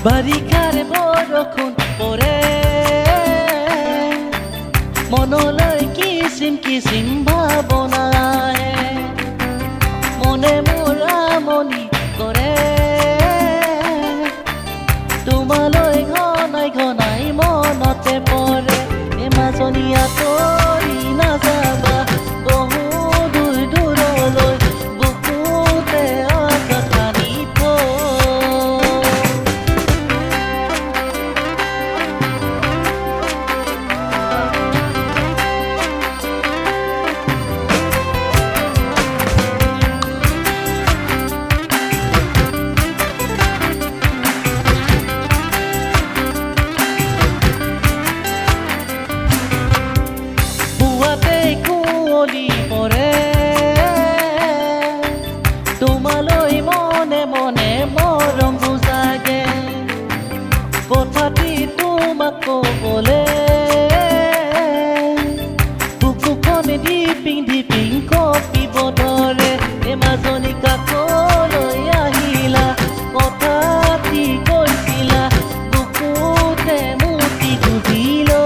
Barikhar Borokhun pore monoloi kisim kisim bhabona ahe mone mor amoni kore tumaloi ghanai monote pore emajoni atori najaba bohu dur duroloi bukute akathani po তোমালৈ মনে মনে মৰম বুজাগে কথাটি তোমাক ক'বলে বুকুখনে ধিপিং কঁপিব ধৰে এমাজনী কাষলৈ আহিলা কথাটি কৈছিলা বুকুতে মুতি খুজিলো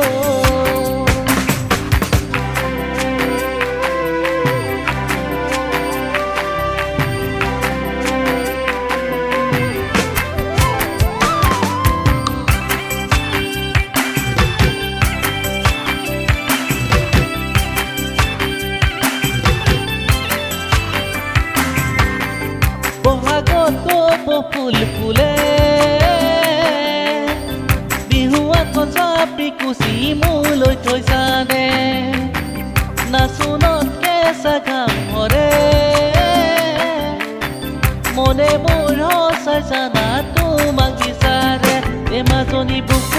বহাগত ফুল ফুলে বিহুৱাত চাপি কুচি মোলৈ থৈছানে নাচোনত কেঁচা ঘাম ভৰে মনে মোৰ সঁচাই জানা তোমাক বিচাৰে এমাজনী বুক